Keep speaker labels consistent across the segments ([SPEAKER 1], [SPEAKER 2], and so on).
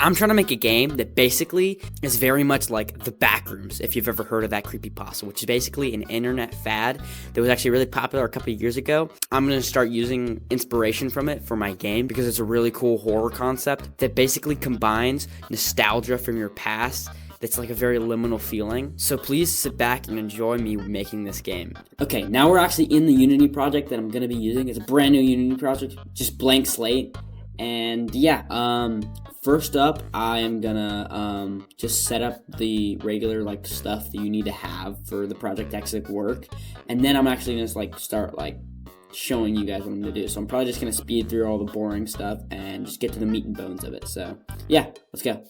[SPEAKER 1] I'm trying to make a game that basically is very much like the Backrooms, if you've ever heard of that creepypasta, which is basically an internet fad that was actually really popular a couple of years ago. I'm going to start using inspiration from it for my game because it's a really cool horror concept that basically combines nostalgia from your past. That's like a very liminal feeling. So please sit back and enjoy me making this game. Okay, now we're actually in the Unity project that I'm going to be using. It's a brand new Unity project, just blank slate. And yeah, first up, I am gonna just set up the regular like stuff that you need to have for the project to actually work. And then I'm actually gonna like start like showing you guys what I'm gonna do. So I'm probably just gonna speed through all the boring stuff and just get to the meat and bones of it. So yeah, let's go.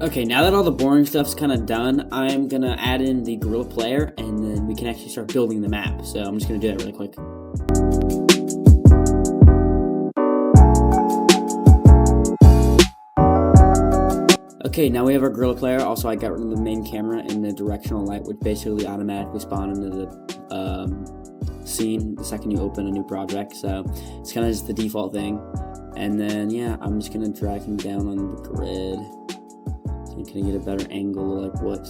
[SPEAKER 1] Okay, now that all the boring stuff's kind of done, I'm going to add in the Gorilla Player, and then we can actually start building the map. So I'm just going to do that really quick. Okay, now we have our Gorilla Player. Also, I got rid of the main camera and the directional light, which basically automatically spawn into the scene the second you open a new project. So it's kind of just the default thing. And then, yeah, I'm just going to drag him down on the grid. Can I get a better angle of like what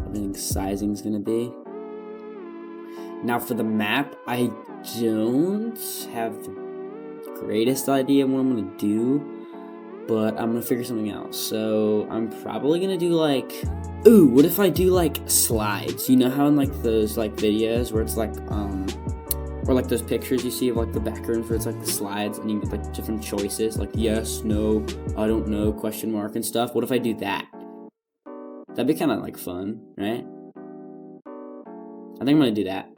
[SPEAKER 1] I think sizing's gonna be? Now for the map, I don't have the greatest idea of what I'm gonna do, but I'm gonna figure something out. So I'm probably gonna do like, ooh, what if I do like slides? You know how in like those like videos where it's like or like those pictures you see of like the backrooms where it's like the slides and you get like different choices like yes, no, I don't know, question mark and stuff. What if I do that? That'd be kind of like fun, right? I think I'm gonna do that.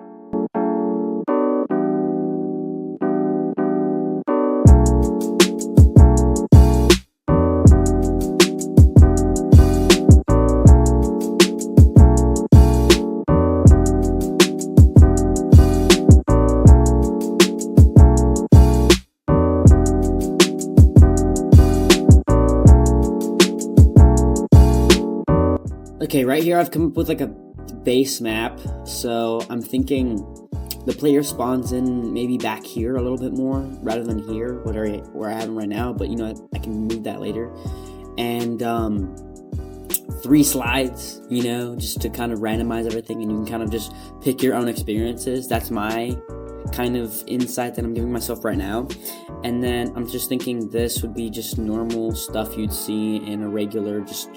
[SPEAKER 1] Okay, right here I've come up with like a base map, so I'm thinking the player spawns in maybe back here a little bit more rather than here, where I have him right now, but you know, I can move that later. And 3 slides, you know, just to kind of randomize everything, and you can kind of just pick your own experiences. That's my kind of insight that I'm giving myself right now. And then I'm just thinking this would be just normal stuff you'd see in a regular just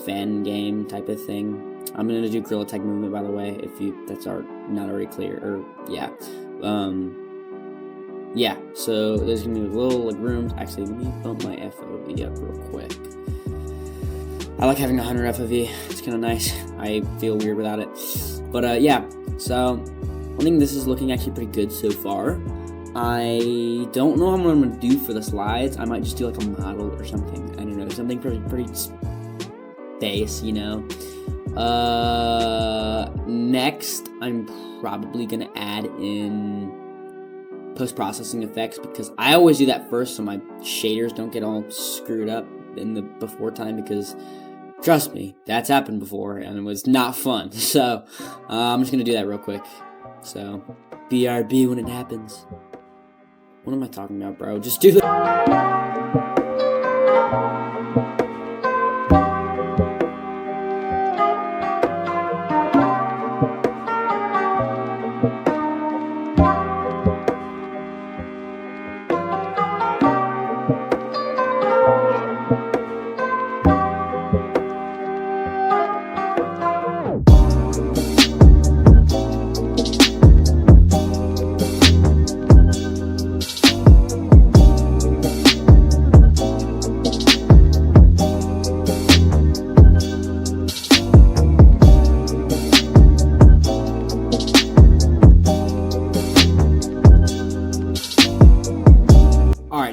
[SPEAKER 1] fan game type of thing. I'm gonna do Gorilla Tag movement, by the way, if that's not already clear, or yeah. Yeah, so there's gonna be little like rooms. Actually, let me bump my FOV up real quick. I like having 100 FOV. It's kind of nice. I feel weird without it, but yeah. So I think this is looking actually pretty good so far. I don't know what I'm gonna do for the slides. I might just do like a model or something. I don't know, something pretty base, you know. Next, I'm probably gonna add in post-processing effects because I always do that first so my shaders don't get all screwed up in the before time, because trust me, that's happened before and it was not fun. So I'm just gonna do that real quick. So BRB when it happens. What am I talking about, bro? Just do the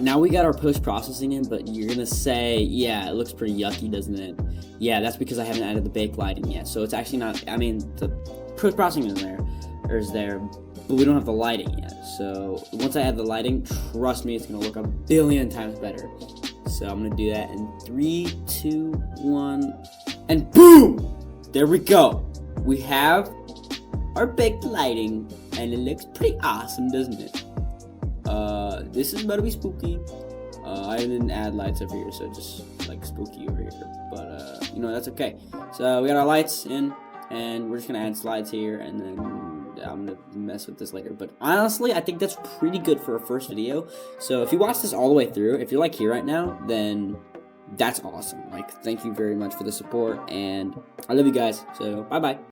[SPEAKER 1] now we got our post-processing in, but you're gonna say, yeah, it looks pretty yucky, doesn't it? Yeah, that's because I haven't added the bake lighting yet. So it's actually not, I mean, the post-processing is there, but we don't have the lighting yet. So once I add the lighting, trust me, it's gonna look a billion times better. So I'm gonna do that in 3, 2, 1, and boom! There we go. We have our baked lighting, and it looks pretty awesome, doesn't it? This is about to be spooky. I didn't add lights over here, so just like spooky over here. But you know, that's okay. So we got our lights in, and we're just gonna add slides here, and then I'm gonna mess with this later. But honestly, I think that's pretty good for a first video. So if you watch this all the way through, if you're like here right now, then that's awesome. Like, thank you very much for the support, and I love you guys. So bye bye.